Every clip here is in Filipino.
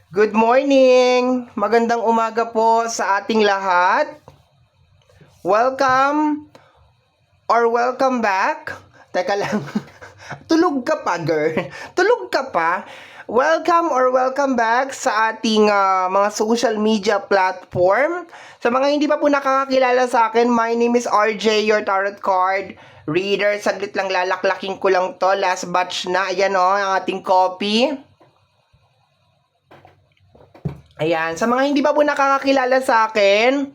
Good morning! Magandang umaga po sa ating lahat. Welcome or welcome back. Teka lang. Tulog ka pa, girl. Tulog ka pa. Welcome or welcome back sa ating mga social media platform. Sa mga hindi pa po nakakakilala sa akin, my name is RJ, your tarot card reader. Saglit lang lalaklaking ko lang to. Last batch na. Ayan o, ang ating copy. Ayan, sa mga hindi pa po nakakakilala sa akin,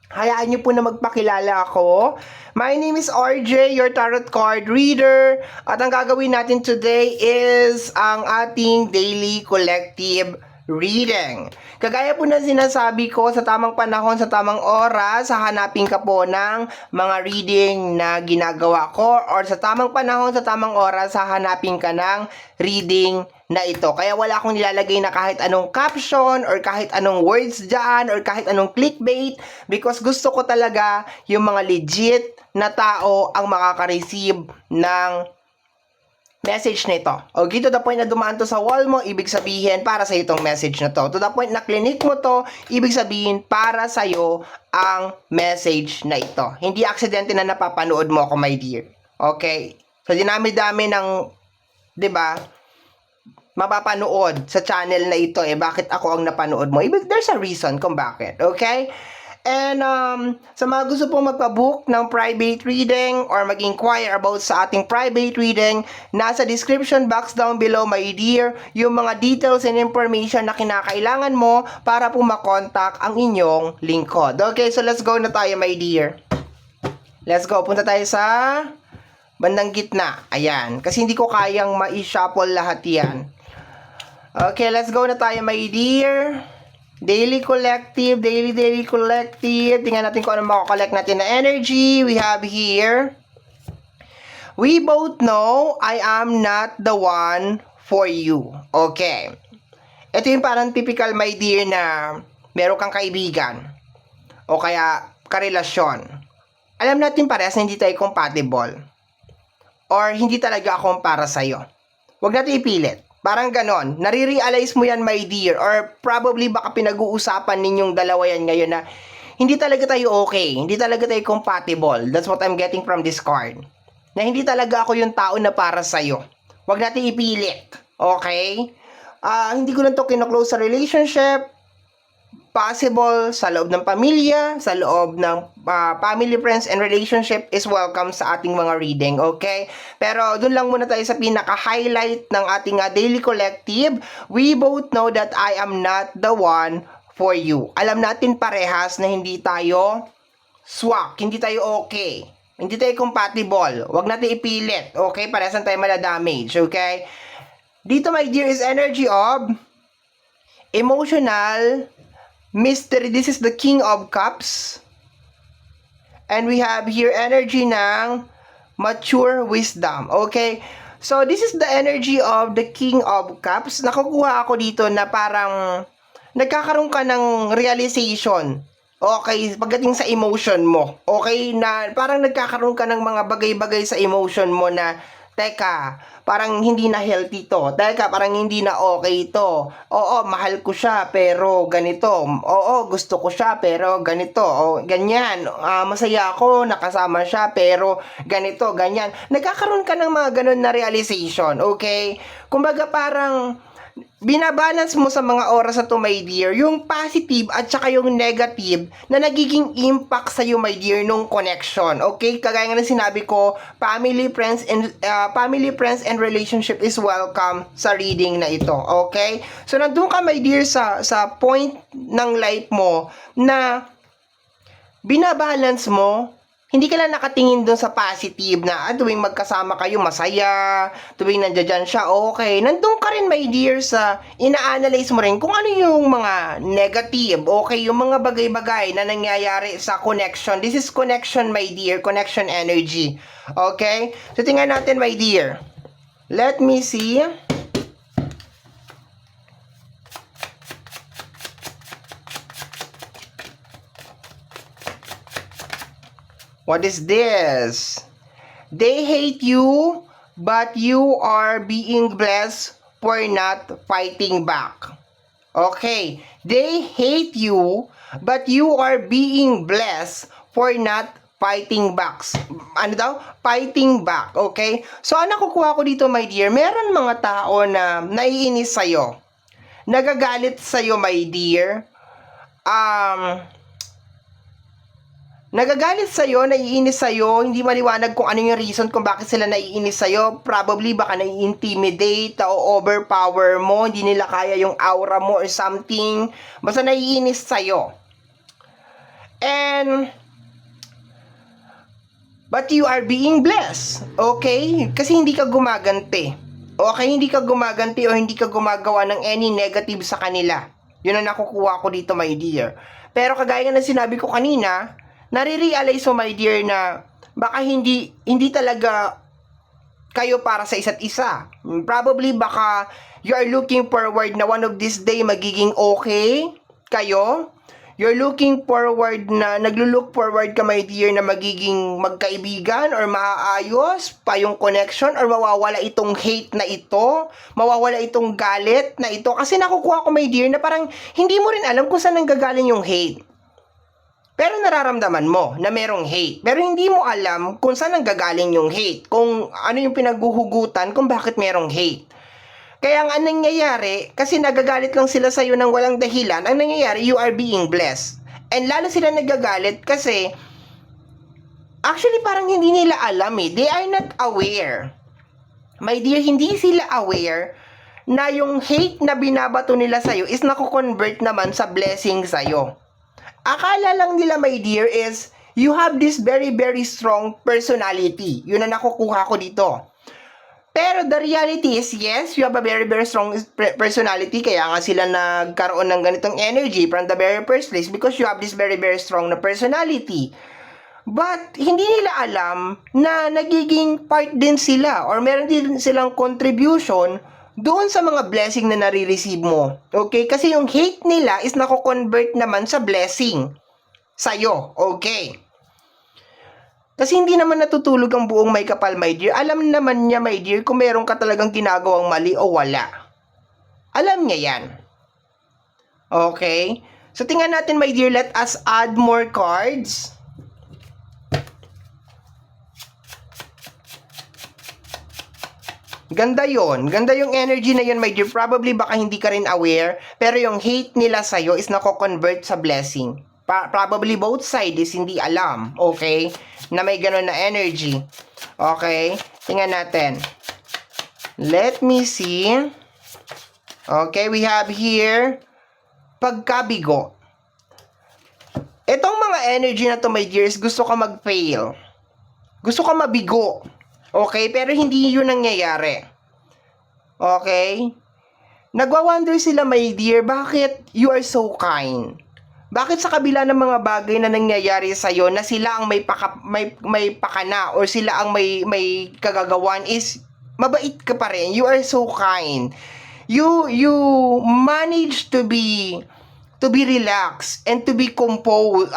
hayaan niyo po na magpakilala ako. My name is RJ, your tarot card reader. At ang gagawin natin today is ang ating daily collective reading. Kagaya po na sinasabi ko, sa tamang panahon, sa tamang oras, hahanapin ka po ng mga reading na ginagawa ko, or sa tamang panahon, sa tamang oras, hahanapin ka ng reading na ito. Kaya wala akong nilalagay na kahit anong caption or kahit anong words dyan or kahit anong clickbait, because gusto ko talaga yung mga legit na tao ang makaka-receive ng message nito. Okay, to the point na dumaan to sa wall mo, ibig sabihin para sa itong message na to. To the point na clinic mo to, ibig sabihin para sa iyo ang message na ito. Hindi aksidente na napapanood mo ako, my dear. Okay? Sa dinami-dami ng, 'di ba? Mapapanood sa channel na ito bakit ako ang napanood mo. There's a reason kung bakit. Okay? And sa mga gusto pong magpa-book ng private reading or mag-inquire about sa ating private reading, nasa description box down below, my dear, yung mga details and information na kinakailangan mo para po makontak ang inyong lingkod. Okay, so let's go na tayo, my dear. Let's go. Punta tayo sa bandang gitna. Ayan. Kasi hindi ko kayang ma-shuffle lahat yan. Okay, let's go na tayo, my dear. Daily collective. Tingnan natin kung ano makakollect natin na energy. We have here, we both know I am not the one for you. Okay. Ito yung parang typical, my dear, na meron kang kaibigan o kaya karelasyon. Alam natin parehas na hindi tayo compatible or hindi talaga akong para sa'yo. Huwag natin ipilit. Parang ganon. Nare-realize mo yan, my dear, or probably baka pinag-uusapan ninyong dalawa yan ngayon na hindi talaga tayo okay. Hindi talaga tayo compatible. That's what I'm getting from this card. Na hindi talaga ako yung tao na para sa'yo. Huwag natin ipilit. Okay? Hindi ko lang to kino-close sa relationship. Possible sa loob ng pamilya, sa loob ng family, friends, and relationship is welcome sa ating mga reading, okay? Pero dun lang muna tayo sa pinaka-highlight ng ating daily collective. We both know that I am not the one for you. Alam natin parehas na hindi tayo swak, hindi tayo okay, hindi tayo compatible. Huwag natin ipilit, okay? Parehas tayo mala-damage, okay? Dito, my dear, is energy of emotional mystery. This is the King of Cups. And we have here energy ng mature wisdom. Okay? So, this is the energy of the King of Cups. Nakukuha ako dito na parang nagkakaroon ka ng realization. Okay, pagdating sa emotion mo. Okay, na parang nagkakaroon ka ng mga bagay-bagay sa emotion mo na teka, parang hindi na healthy to. Teka, parang hindi na okay to. Oo, mahal ko siya, pero ganito. Oo, gusto ko siya, pero ganito. O, ganyan. Masaya ako, nakasama siya, pero ganito, ganyan. Nagkakaroon ka ng mga ganun na realization, okay? Kumbaga parang binabalance mo sa mga oras na to, my dear, yung positive at saka yung negative na nagiging impact sa iyo, my dear, nung connection. Okay? Kagaya nga ng sinabi ko, family, friends, and relationship is welcome sa reading na ito. Okay? So, nandun ka, my dear, sa point ng life mo na binabalance mo. Hindi ka lang nakatingin dun sa positive na tuwing magkasama kayo, masaya, tuwing nandiyan siya, okay. Nandun ka rin, my dear, sa ina-analyze mo rin kung ano yung mga negative, okay, yung mga bagay-bagay na nangyayari sa connection. This is connection, my dear, connection energy. Okay? So, tingnan natin, my dear. Let me see. What is this? They hate you, but you are being blessed for not fighting back. Okay, they hate you, but you are being blessed for not fighting back. Ano daw? Fighting back, okay? So, ano nakukuha ko dito, my dear? Meron mga tao na naiinis sa'yo. Nagagalit sa'yo, my dear. Nagagalit sa'yo, naiinis sa'yo, hindi maliwanag kung ano yung reason kung bakit sila naiinis sa'yo. Probably baka nai-intimidate o overpower mo, hindi nila kaya yung aura mo or something. Basta naiinis sa'yo. But you are being blessed, okay? Kasi hindi ka gumaganti. Okay, hindi ka gumaganti o hindi ka gumagawa ng any negative sa kanila. Yun ang nakukuha ko dito, my dear. Pero kagaya na sinabi ko kanina, nare-realize mo, my dear, na baka hindi talaga kayo para sa isa't isa. Probably baka you are looking forward na one of this day magiging okay kayo. You're looking forward na, naglo-look forward ka, my dear, na magiging magkaibigan or maaayos pa yung connection or mawawala itong hate na ito, mawawala itong galit na ito. Kasi nakukuha ko, my dear, na parang hindi mo rin alam kung saan nanggagaling yung hate. Pero nararamdaman mo na merong hate. Pero hindi mo alam kung saan nanggagaling yung hate. Kung ano yung pinaghuhugutan kung bakit merong hate. Kaya ang nangyayari, kasi nagagalit lang sila sa'yo ng walang dahilan, ang nangyayari, you are being blessed. And lalo sila nagagalit kasi, actually parang hindi nila alam eh. They are not aware. My dear, hindi sila aware na yung hate na binabato nila sa'yo is nakukonvert naman sa blessing sa'yo. Akala lang nila, my dear, is you have this very, very strong personality. Yun ang nakukuha ko dito. Pero the reality is, yes, you have a very, very strong personality. Kaya nga sila nagkaroon ng ganitong energy from the very first place because you have this very, very strong na personality. But, hindi nila alam na nagiging part din sila or meron din silang contribution doon sa mga blessing na nare-receive mo. Okay? Kasi yung hate nila is nako-convert naman sa blessing sa'yo. Okay? Kasi hindi naman natutulog ang buong may kapal, my dear. Alam naman niya, my dear, kung meron ka talagang ginagawang mali o wala. Alam niya yan. Okay? So, tingnan natin, my dear. Let us add more cards. Ganda yon. Ganda yung energy na yun, my dear. Probably baka hindi ka rin aware, pero yung hate nila sa'yo is nako-convert sa blessing. Probably both sides is hindi alam, okay, na may ganun na energy. Okay, tingnan natin. Let me see. Okay, we have here pagkabigo. Itong mga energy na to, my dears, gusto ka mag-fail. Gusto ka mabigo. Okay, pero hindi yun nangyayari. Okay? Nagwa-wonder sila, my dear, bakit you are so kind? Bakit sa kabila ng mga bagay na nangyayari sa'yo na sila ang may pakana or sila ang may kagagawan is mabait ka pa rin. You are so kind. You manage to be relaxed and to be composed,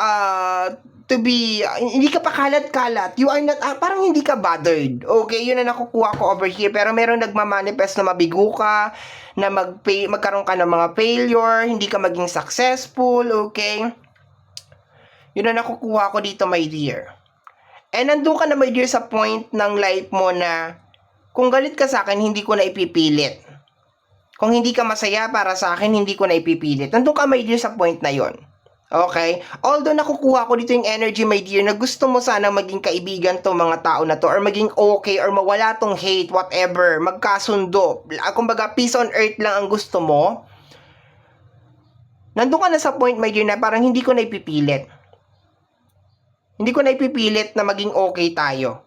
hindi ka pa kalat-kalat. You are not, parang hindi ka bothered. Okay, yun na nakukuha ko over here. Pero meron nagmamanifest na mabigo ka, na magkaroon ka ng mga failure, hindi ka maging successful, okay? Yun na nakukuha ko dito, my dear. And nandun ka na, my dear, sa point ng life mo na kung galit ka sa akin, hindi ko na ipipilit. Kung hindi ka masaya para sa akin, hindi ko na ipipilit. Nandun ka, my dear, sa point na yon. Okay? Although nakukuha ko dito yung energy, my dear, na gusto mo sana maging kaibigan tong mga tao na to or maging okay or mawala tong hate, whatever, magkasundo. Kumbaga, peace on earth lang ang gusto mo. Nandun ka na sa point, my dear, na parang hindi ko na ipipilit. Hindi ko na ipipilit na maging okay tayo.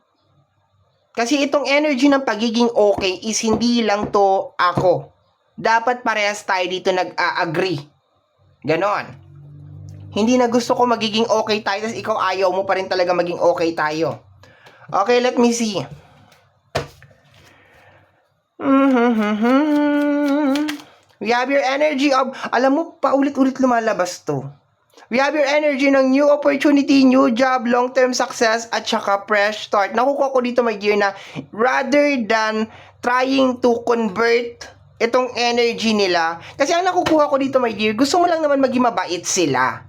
Kasi itong energy ng pagiging okay is hindi lang to ako. Dapat parehas tayo dito nag-agree. Ganon. Hindi na gusto ko magiging okay tayo, tapos ikaw ayaw mo pa rin talaga maging okay tayo. Okay, let me see. We have your energy of, alam mo, paulit-ulit lumalabas to. We have your energy ng new opportunity, new job, long-term success, at saka fresh start. Nakukuha ko dito, my dear, na rather than trying to convert itong energy nila. Kasi ang nakukuha ko dito, my dear, gusto mo lang naman maging mabait sila.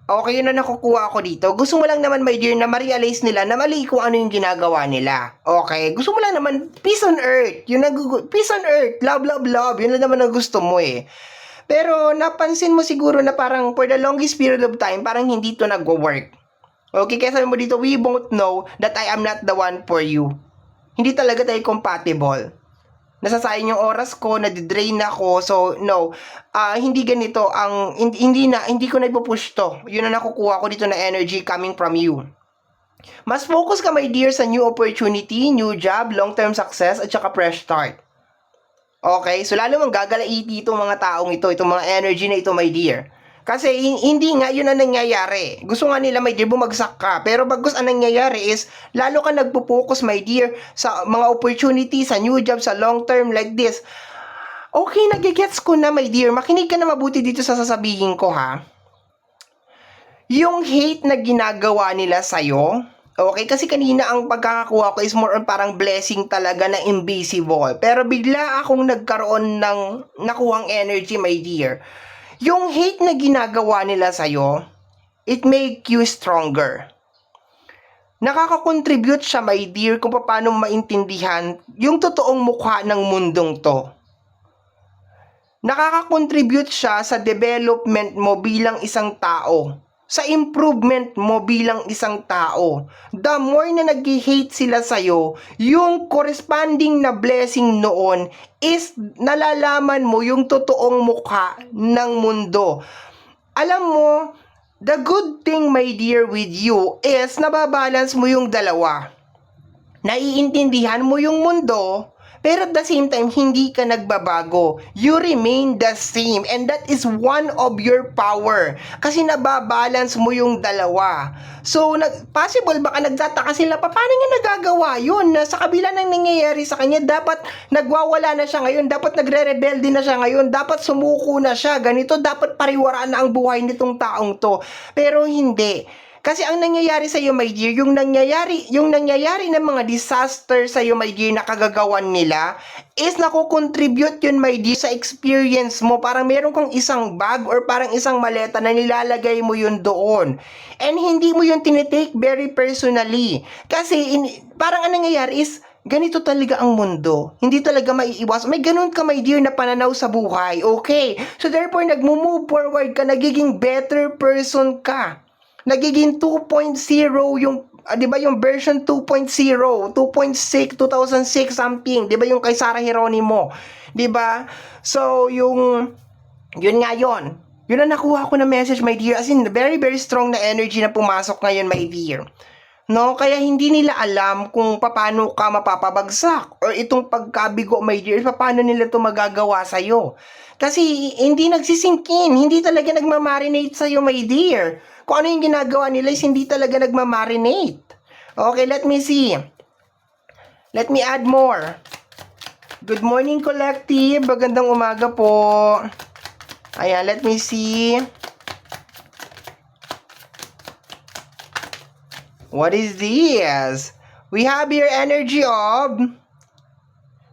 Okay, yun na nakukuha ko dito. Gusto mo lang naman, my dear, na ma-realize nila na mali kung ano yung ginagawa nila. Okay? Gusto mo lang naman peace on earth. Peace on earth. Love, love, love. Yun lang naman ang gusto mo eh. Pero napansin mo siguro na parang for the longest period of time, parang hindi to nagwo-work. Okay? Kaya sabi mo dito, we both know that I am not the one for you. Hindi talaga tayo compatible. Nasasayang yung oras ko, nadidrain ako, so no, hindi ganito, hindi ko nagpo-push to. Yun ang nakukuha ko dito na energy coming from you. Mas focus ka, my dear, sa new opportunity, new job, long-term success, at saka fresh start. Okay? So lalo mong gagalaiti itong mga taong ito, itong mga energy na ito, my dear. Kasi hindi nga yun ang nangyayari. Gusto nga nila, my dear, bumagsak ka. Pero bagus ang nangyayari is, lalo ka nagpo-focus, my dear, sa mga opportunities, sa new job, sa long term like this. Okay, nagigets ko na, my dear. Makinig ka na mabuti dito sa sasabihin ko, ha? Yung hate na ginagawa nila sa'yo, okay, kasi kanina ang pagkakakuha ko is more on parang blessing talaga na invisible. Pero bigla akong nagkaroon ng nakuhang energy, my dear. Yung hate na ginagawa nila sa'yo, it make you stronger. Nakaka-contribute siya, my dear, kung paano maintindihan yung totoong mukha ng mundong to. Nakaka-contribute siya sa development mo bilang isang tao. Sa improvement mo bilang isang tao. The more na nag-hate sila sa'yo, yung corresponding na blessing noon is nalalaman mo yung totoong mukha ng mundo. Alam mo, the good thing, my dear, with you is nababalance mo yung dalawa. Naiintindihan mo yung mundo, pero at the same time, hindi ka nagbabago. You remain the same. And that is one of your power. Kasi nababalance mo yung dalawa. So, possible baka nagtataka sila, paano niya nagagawa yun? Na sa kabila ng nangyayari sa kanya, dapat nagwawala na siya ngayon. Dapat nagre-rebelde na siya ngayon. Dapat sumuko na siya. Ganito, dapat pariwaraan na ang buhay nitong taong to. Pero hindi. Kasi ang nangyayari sa iyo, my dear, yung nangyayari ng mga disaster sa iyo, my dear, na kagagawan nila, is nakukontribute yun, my dear, sa experience mo. Parang meron kang isang bag or parang isang maleta na nilalagay mo yun doon. And hindi mo yun tinitake very personally. Kasi parang ang nangyayari is, ganito talaga ang mundo. Hindi talaga maiiwas. May ganun ka, my dear, na pananaw sa buhay. Okay? So therefore, nagmo-move forward ka, nagiging better person ka. Nagiging 2.0 yung, 'di ba, yung version 2.0, 2.6, 2006 something, 'di ba, yung kay Sarah Geronimo, 'di ba? So yun nga yun. Yun ang nakuha ko na message, my dear. As in, very very strong na energy na pumasok ngayon, my dear. No, kaya hindi nila alam kung paano ka mapapabagsak or itong pagkabigo, my dear, paano nila ito magagawa sa'yo. Kasi hindi nagsisinkin, hindi talaga nagmamarinate sa'yo, my dear. Kung ano yung ginagawa nila is hindi talaga nagmamarinate. Okay, let me see. Let me add more. Good morning, collective. Magandang umaga po. Ayan, let me see. What is this? We have here energy of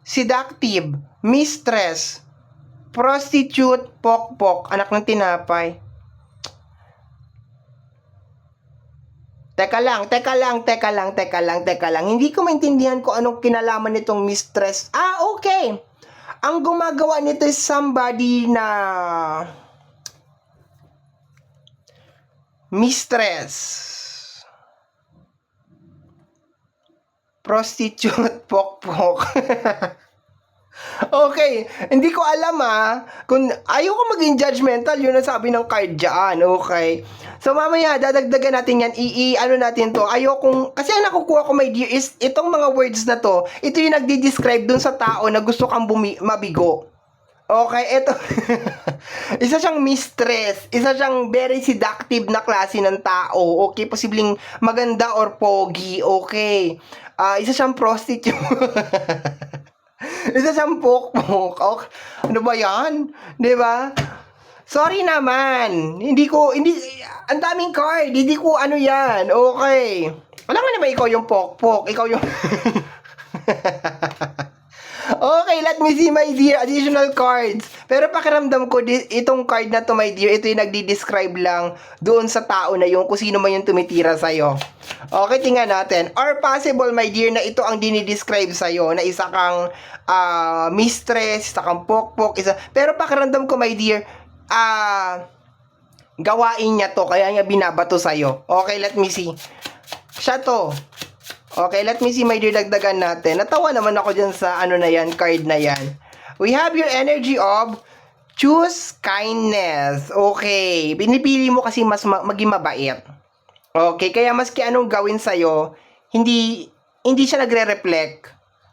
seductive, mistress, prostitute, pokpok, anak ng tinapay. Teka lang. Hindi ko maintindihan kung anong kinalaman nitong mistress. Okay. Ang gumagawa nito is somebody na mistress, prostitute, pokpok. Okay, hindi ko alam kung ayoko maging judgmental, yun ang sabi ng card dyan, okay? So mamaya, dadagdagan natin yan, ano natin to, kasi ang nakukuha ko, my dear, is itong mga words na to, ito yung nagdi-describe dun sa tao na gusto kang mabigo. Okay, ito, isa siyang mistress, isa siyang very seductive na klase ng tao, okay? Posibleng maganda or pogi, okay? Isa siyang prostitute. Isa siyang pokpok. Okay. Ano ba yan? Diba? Sorry naman. Ang daming card. Hindi ko ano yan. Okay. Alam mo naman ikaw yung pokpok. Ikaw yung... Okay, let me see, my dear, additional cards. Pero pakiramdam ko, itong card na to, my dear, ito yung nagdi-describe lang doon sa tao na yung kung sino man yung tumitira sa'yo. Okay, tingnan natin. Or possible, my dear, na ito ang dinidescribe sa'yo, na isa kang mistress, isa kang pokpok, isa. Pero pakiramdam ko, my dear, gawain niya to, kaya niya binabato sa'yo. Okay, let me see. Siya to. Okay, let me see, my dear, dagdagan natin. Natawa naman ako dyan sa ano na yan, card na yan. We have your energy of choose kindness. Okay, pinipili mo kasi mas maging mabait. Okay, kaya maski anong gawin sa'yo, hindi siya nagre-reflect.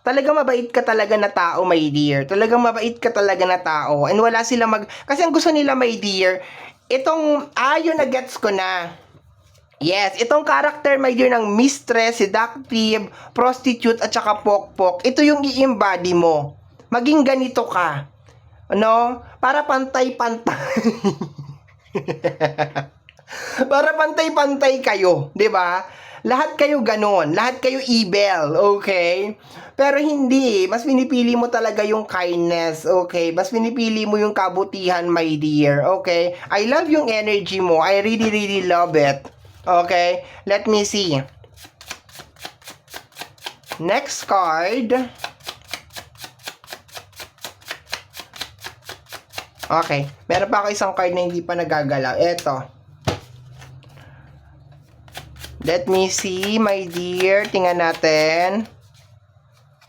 Talagang mabait ka talaga na tao, my dear. Talagang mabait ka talaga na tao. And wala sila kasi ang gusto nila, my dear, itong, yun na gets ko na. Yes, itong character, my dear, ng mistress, seductive, prostitute, at saka pokpok, ito yung i-embody mo. Maging ganito ka. Ano? Para pantay-pantay. Para pantay-pantay kayo, 'di ba? Lahat kayo ganon, lahat kayo evil, okay? Pero hindi, mas pinipili mo talaga yung kindness, okay? Mas pinipili mo yung kabutihan, my dear, okay? I love yung energy mo, I really, really love it. Okay, let me see. Next card. Okay, meron pa ako isang card na hindi pa nagagalaw. Eto. Let me see, my dear. Tingnan natin.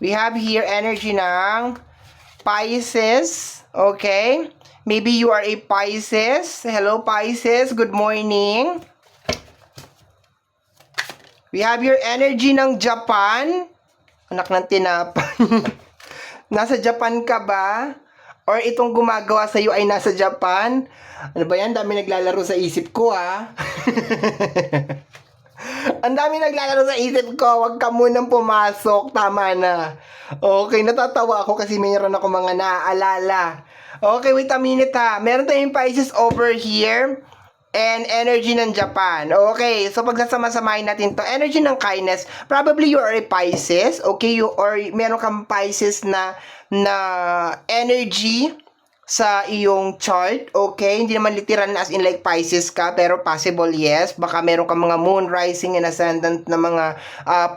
We have here energy ng Pisces. Okay. Maybe you are a Pisces. Hello, Pisces. Good morning. We have your energy ng Japan. Anak ng tinapay. Nasa Japan ka ba? Or itong gumagawa sa iyo ay nasa Japan? Ano ba yan? Dami naglalaro sa isip ko, Ang dami naglalaro sa isip ko. Huwag ka munang pumasok. Tama na. Okay, natatawa ako kasi mayroon ako mga naaalala. Okay, wait a minute, Meron tayong Pisces over here. And energy ng Japan. Okay, so pagsasama-samahin natin to, energy ng kindness, probably you are a Pisces, okay, or meron kang Pisces na energy sa iyong chart, okay, hindi naman literal na as in like Pisces ka, pero possible yes, baka meron kang mga moon rising and ascendant na mga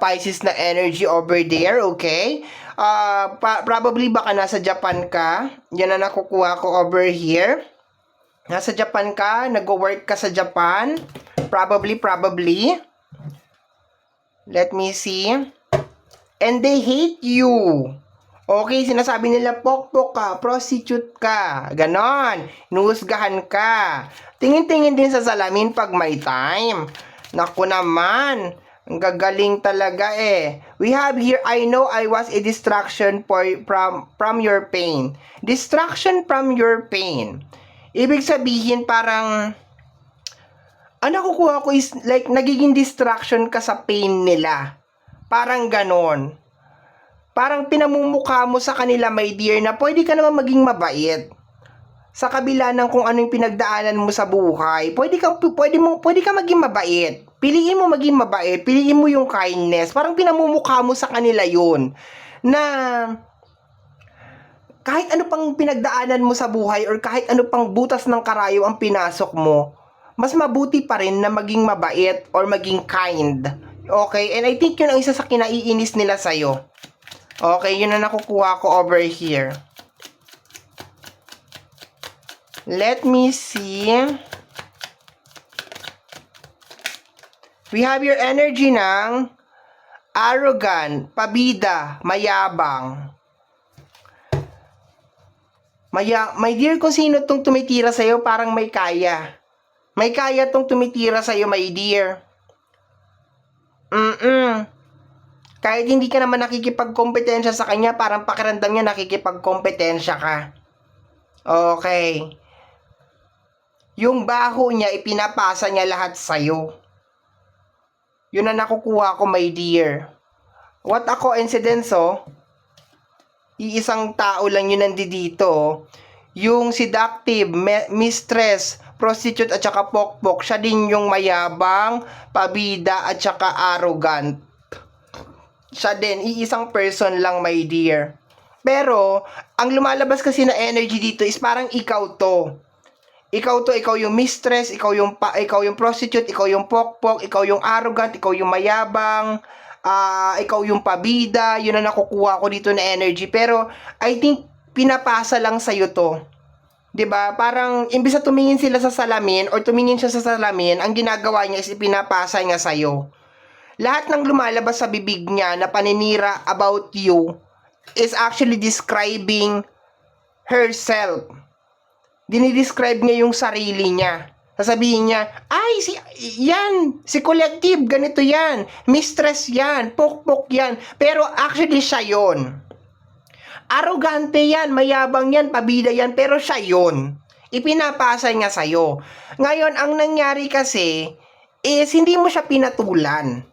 Pisces na energy over there, okay, probably baka nasa Japan ka, yan na nakukuha ko over here. Nasa Japan ka, nag-work ka sa Japan, probably. Let me see. And they hate you. Okay, sinasabi nila pokpok ka, prostitute ka, ganon, inuhusgahan ka. Tingin-tingin din sa salamin pag may time. Naku naman, ang gagaling talaga We have here, I know I was a distraction from your pain. Distraction from your pain. Ibig sabihin parang, ang nakukuha ko is like nagiging distraction ka sa pain nila. Parang ganon. Parang pinamumukha mo sa kanila, my dear, na pwede ka naman maging mabait. Sa kabila ng kung ano yung pinagdaanan mo sa buhay, pwede ka maging mabait. Piliin mo maging mabait, piliin mo yung kindness. Parang pinamumukha mo sa kanila yun. Na kahit ano pang pinagdaanan mo sa buhay or kahit ano pang butas ng karayo ang pinasok mo, mas mabuti pa rin na maging mabait or maging kind. Okay? And I think yun ang isa sa kinaiinis nila sa'yo. Okay? Yun ang nakukuha ko over here. Let me see. We have your energy ng arrogant, pabida, mayabang. My dear, kung sino tong tumitira sa'yo, parang may kaya. May kaya tong tumitira sa'yo, my dear. Kahit hindi ka naman nakikipagkompetensya sa kanya, parang pakiramdam niya nakikipagkompetensya ka. Okay. Yung baho niya, ipinapasa niya lahat sa'yo. Yun na nakukuha ko, my dear. What a coincidence, Iisang tao lang yun nandito. Yung seductive, mistress, prostitute at saka pokpok, siya din yung mayabang, pabida at saka arrogant. Siya din, iisang person lang, my dear. Pero, ang lumalabas kasi na energy dito is parang ikaw to. Ikaw yung mistress, ikaw yung prostitute, ikaw yung pokpok, ikaw yung arrogant, ikaw yung mayabang, ikaw yung pabida, yun ang nakukuha ko dito na energy. Pero, I think, pinapasa lang sa'yo to. 'Di ba? Parang imbis na tumingin sila sa salamin or tumingin siya sa salamin, ang ginagawa niya is ipinapasa niya sa iyo. Lahat ng lumalabas sa bibig niya na paninira about you is actually describing herself. Dinidescribe niya yung sarili niya. Sasabihin niya, ay, si collective, ganito yan. Mistress yan, pokpok yan. Pero actually siya yon. Arrogante yan, mayabang yan, pabida yan, pero siya yon. Ipinapasa niya sa'yo. Ngayon, ang nangyari kasi is hindi mo siya pinatulan.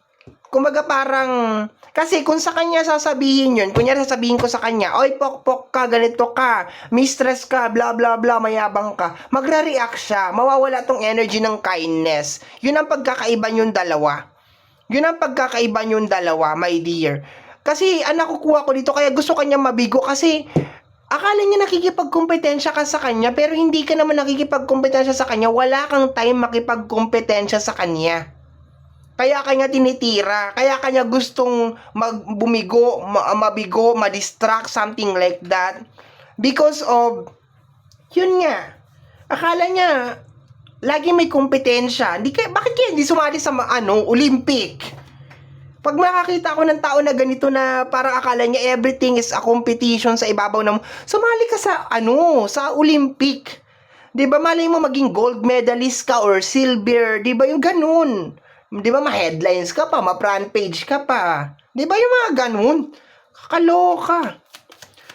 Kumbaga parang, kasi kung sa kanya sasabihin yun, kunyari sasabihin ko sa kanya, oy, pokpok ka, ganito ka, mistress ka, bla bla bla, mayabang ka, magre-react siya, mawawala tong energy ng kindness. Yun ang pagkakaiba yung dalawa. Yun ang pagkakaiba yung dalawa, my dear. Kasi ang nakukuha ko dito, kaya gusto kanya mabigo kasi akala niya nakikipagkompetensya ka sa kanya, pero hindi ka naman nakikipagkompetensya sa kanya, wala kang time makipagkompetensya sa kanya. Kaya kanya tinitira, kaya kanya gustong magbumigo, mabigo, madistract, something like that. Because of, yun nga, akala niya, lagi may kompetensya. Bakit kaya hindi sumali sa Olympic? Pag makakita ako ng tao na ganito na parang akala niya everything is a competition sa ibabaw ng, sumali ka sa Olympic. 'Di ba malay mo maging gold medalist ka or silver, 'di ba yung ganun? 'Di ba ma-headlines ka pa, ma-front page ka pa. 'Di ba yung mga ganun? Kakaloka.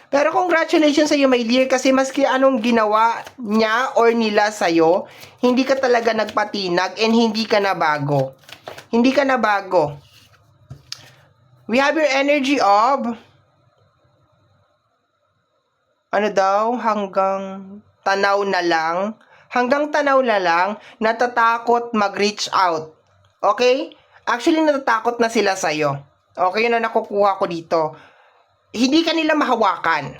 Pero congratulations sa iyo, my dear, kasi maski anong ginawa niya or nila sa iyo, hindi ka talaga nagpatinag and hindi ka na bago. Hindi ka na bago. We have your energy of hanggang tanaw na lang, natatakot mag-reach out. Okay? Actually, natatakot na sila sa'yo. Okay, yun na nakukuha ko dito. Hindi ka nila mahawakan.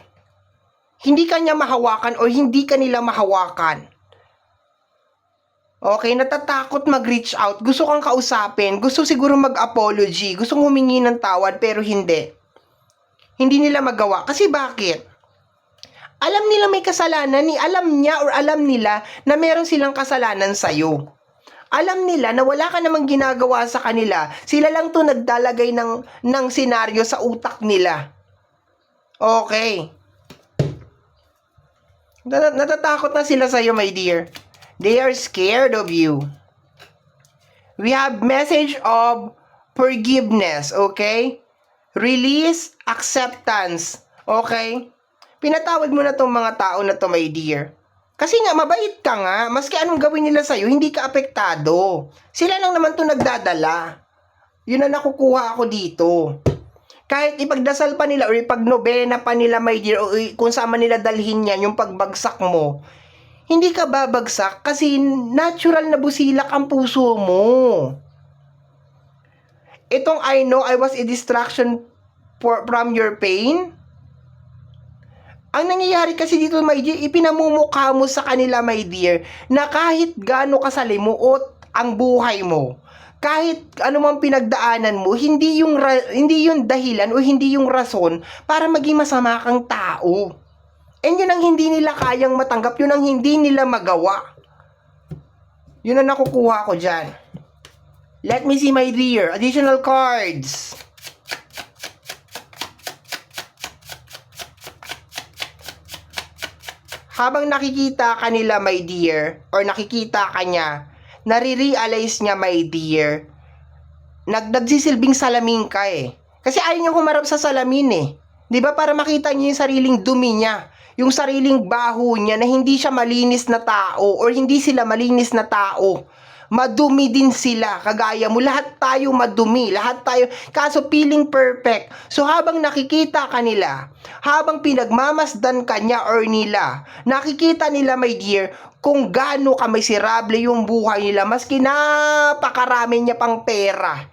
Hindi ka niya mahawakan o hindi ka nila mahawakan. Okay, natatakot mag-reach out. Gusto kang kausapin. Gusto siguro mag-apology. Gusto humingi ng tawad pero hindi. Hindi nila magawa. Kasi bakit? Alam nila may kasalanan, alam niya or alam nila na meron silang kasalanan sa'yo. Alam nila na wala ka namang ginagawa sa kanila. Sila lang to nagdalagay ng senaryo sa utak nila. Okay. Natatakot na sila sa'yo, my dear. They are scared of you. We have message of forgiveness, okay? Release, acceptance, okay? Pinatawad mo na tong mga tao na to, my dear. Kasi nga, mabait ka nga. Maski anong gawin nila sa'yo, hindi ka apektado. Sila lang naman to nagdadala. Yun na nakukuha ako dito. Kahit ipagdasal pa nila or ipagnobena pa nila, my dear, o kung saan man nila dalhin yan, yung pagbagsak mo, hindi ka babagsak kasi natural na busilak ang puso mo. Itong I know I was a distraction from your pain. Ang nangyayari kasi dito, my dear, ipinamumukha mo sa kanila, my dear, na kahit gaano kasalimuot ang buhay mo, kahit ano mang pinagdaanan mo, hindi yung dahilan o hindi yung rason para maging masama kang tao. And yun ang hindi nila kayang matanggap, yun ang hindi nila magawa. Yun ang nakukuha ko dyan. Let me see, my dear, additional cards. Habang nakikita ka nila, my dear, or nakikita ka niya, nare-realize niya, my dear, nagsisilbing salamin ka eh. Kasi ayaw niya humarap sa salamin eh. 'Di ba? Para makita niya yung sariling dumi niya, yung sariling baho niya na hindi siya malinis na tao or hindi sila malinis na tao. Madumi din sila, kagaya mo. Lahat tayo madumi, lahat tayo, kaso feeling perfect. So habang nakikita ka nila, habang pinagmamasdan ka niya or nila, nakikita nila, my dear, kung gaano ka miserable yung buhay nila, maski napakarami niya pang pera.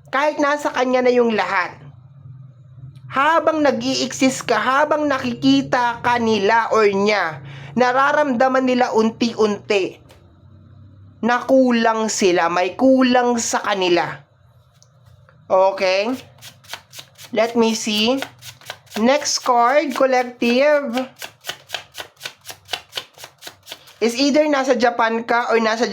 Kahit nasa kanya na yung lahat. habang nag-i-exist ka, habang nakikita ka nila or niya, nararamdaman nila unti-unti na kulang sila, may kulang sa kanila. Okay? Let me see. Next card, collective. Is either nasa Japan ka or nasa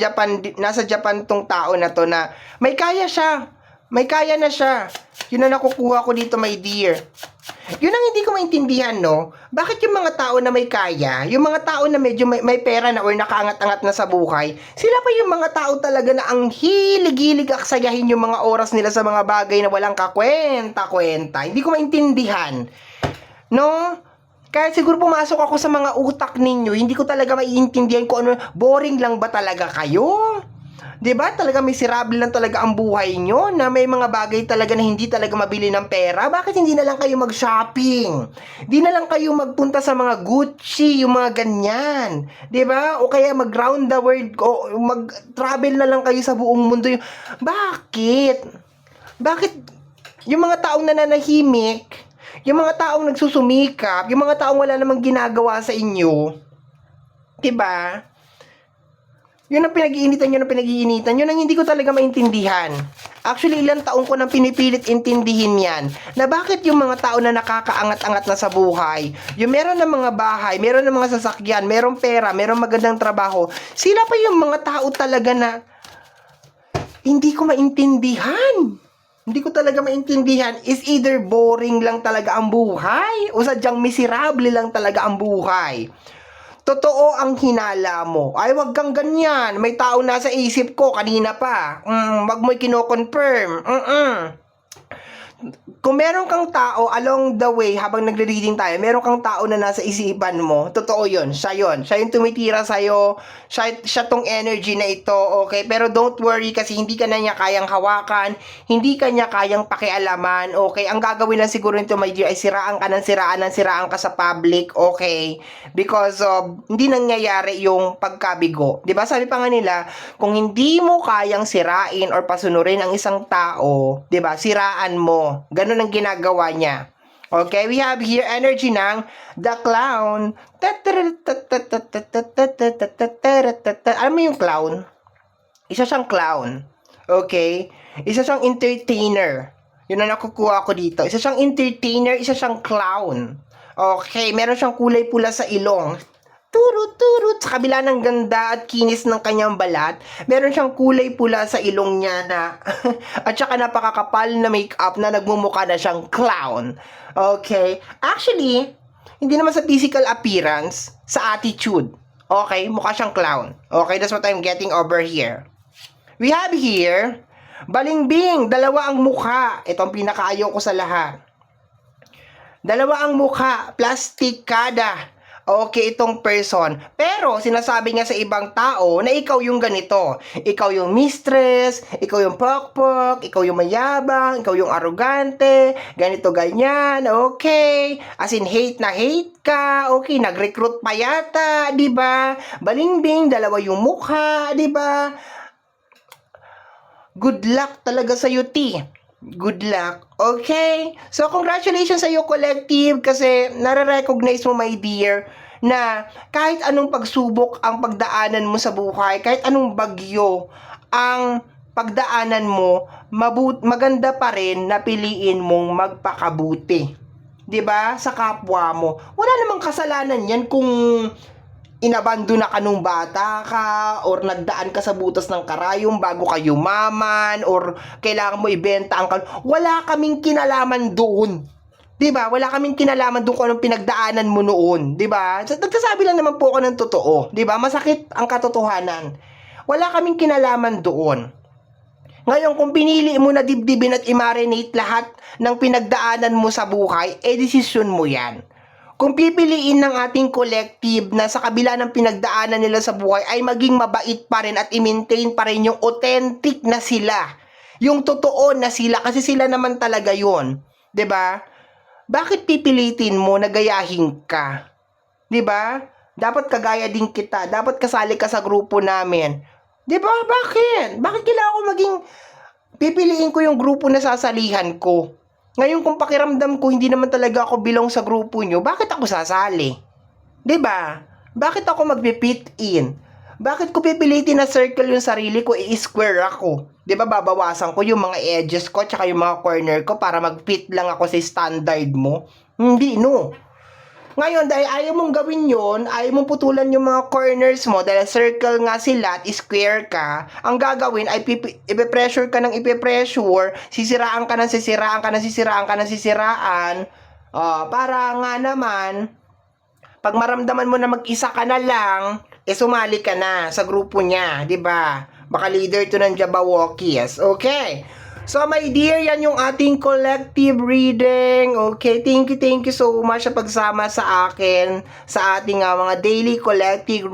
Japan tong tao na to na may kaya siya. May kaya na siya. Yun ang nakukuha ko dito, my dear. Yun ang hindi ko maintindihan, no? Bakit yung mga tao na may kaya, yung mga tao na medyo may pera na or nakaangat-angat na sa buhay, sila pa yung mga tao talaga na ang hilig-hilig aksayahin yung mga oras nila sa mga bagay na walang kakwenta-kwenta. Hindi ko maintindihan. No? Kaya siguro pumasok ako sa mga utak ninyo, hindi ko talaga maiintindihan kung ano, boring lang ba talaga kayo? 'Di ba? Talaga miserable lang talaga ang buhay nyo na may mga bagay talaga na hindi talaga mabili ng pera. Bakit hindi na lang kayo mag-shopping? Hindi na lang kayo magpunta sa mga Gucci, yung mga ganyan. 'Di ba? O kaya mag-round the world o mag-travel na lang kayo sa buong mundo. Bakit? Bakit yung mga taong nananahimik, yung mga taong nagsusumikap, yung mga taong wala namang ginagawa sa inyo, 'di ba? Yun ang pinag-iinitan, yun ang hindi ko talaga maintindihan. Actually, ilang taon ko nang pinipilit intindihin yan, na bakit yung mga tao na nakakaangat-angat na sa buhay, yung meron ng mga bahay, meron ng mga sasakyan, meron pera, meron magandang trabaho, sila pa yung mga tao talaga na hindi ko maintindihan. Hindi ko talaga maintindihan. Is either boring lang talaga ang buhay o sadyang miserable lang talaga ang buhay. Totoo ang hinala mo. Ay, wag kang ganyan. May tao nasa isip ko kanina pa. Wag mo'y kino-confirm. Kung meron kang tao along the way habang nagre-reading tayo, meron kang tao na nasa isipan mo, totoo yun. Siya yun. Siya yung tumitira sa'yo. Siya tong energy na ito, okay? Pero don't worry kasi hindi ka na niya kayang hawakan, hindi ka niya kayang pakialaman, okay? Ang gagawin lang siguro nito, my dear, ay siraan ka ng siraan ka sa public, okay? Because hindi nangyayari yung pagkabigo. 'Di ba? Sabi pa nga nila, kung hindi mo kayang sirain or pasunurin ang isang tao, 'di ba? Siraan mo. Ganun ang ginagawa niya. Okay, we have here energy ng the clown. Alam mo yung clown? Isa siyang clown. Okay? Isa siyang entertainer. Yun ang nakukuha ko dito. Isa siyang entertainer, isa siyang clown. Okay, meron siyang kulay pula sa ilong. Turut-turut sa kabila ng ganda at kinis ng kanyang balat, meron siyang kulay pula sa ilong niya na at saka napakakapal na makeup na nagmumukha na siyang clown. Okay? Actually, hindi naman sa physical appearance, sa attitude. Okay? Mukha siyang clown. Okay? That's what I'm getting over here. We have here, balimbing, dalawa ang mukha. Ito ang pinakaayaw ko sa lahat. Dalawa ang mukha, plastikada. Okay, itong person. Pero, sinasabi niya sa ibang tao na ikaw yung ganito. Ikaw yung mistress, ikaw yung pokpok, ikaw yung mayabang, ikaw yung arrogante, ganito, ganyan, okay. As in, hate na hate ka, okay, nag-recruit pa yata, diba? Balimbing, dalawa yung mukha, diba? Good luck talaga sa'yo, T. Good luck. Okay? So, congratulations sa iyo, collective, kasi nare-recognize mo, my dear, na kahit anong pagsubok ang pagdaanan mo sa buhay, kahit anong bagyo ang pagdaanan mo, maganda pa rin na piliin mong magpakabuti. 'Di ba? Sa kapwa mo. Wala namang kasalanan 'yan kung inabandona ka nung bata ka or nagdaan ka sa butas ng karayom bago ka yumaman or kailangan mo ibenta ang wala kaming kinalaman doon. 'Di ba? Wala kaming kinalaman doon kung anong pinagdaanan mo noon, 'di ba? Nagsasabi lang naman po ako ng totoo, 'di ba? Masakit ang katotohanan. Wala kaming kinalaman doon. Ngayon, kung pinili mo na dibdibin at i-marinate lahat ng pinagdaanan mo sa buhay, desisyon mo 'yan. Kung pipiliin ng ating collective na sa kabila ng pinagdaanan nila sa buhay ay maging mabait pa rin at i-maintain pa rin yung authentic na sila. Yung totoo na sila kasi sila naman talaga yun. 'Di ba? Bakit pipilitin mo na gayahin ka? 'Di ba? Dapat kagaya din kita. Dapat kasali ka sa grupo namin. 'Di ba? Bakit? Bakit kailangan ko maging pipiliin ko yung grupo na sasalihan ko? Ngayon kung pakiramdam ko hindi naman talaga ako belong sa grupo nyo, bakit ako sasali? 'Di ba? Bakit ako magpi-fit in? Bakit ko pipilitin na circle yung sarili ko, i-square ako? 'Di ba babawasan ko yung mga edges ko tsaka yung mga corner ko para mag-fit lang ako sa standard mo? Hindi, no. Ngayon, dahil ayaw mong gawin yon, ayaw mong putulan yung mga corners mo, dahil circle nga sila at square ka, ang gagawin ay ipe-pressure ka ng ipe-pressure, sisiraan ka ng sisiraan ka ng sisiraan ka ng sisiraan, para nga naman, pag maramdaman mo na mag-isa ka na lang, sumali ka na sa grupo niya, 'di ba? Baka leader to ng Jabberwockies. Okay. So my dear, yan yung ating collective reading. Okay, thank you so much sa pagsama sa akin sa ating mga daily collective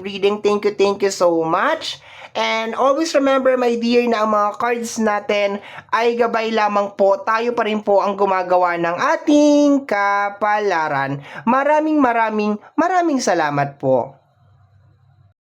reading. Thank you so much. And always remember, my dear, na ang mga cards natin ay gabay lamang po. Tayo pa rin po ang gumagawa ng ating kapalaran. Maraming salamat po.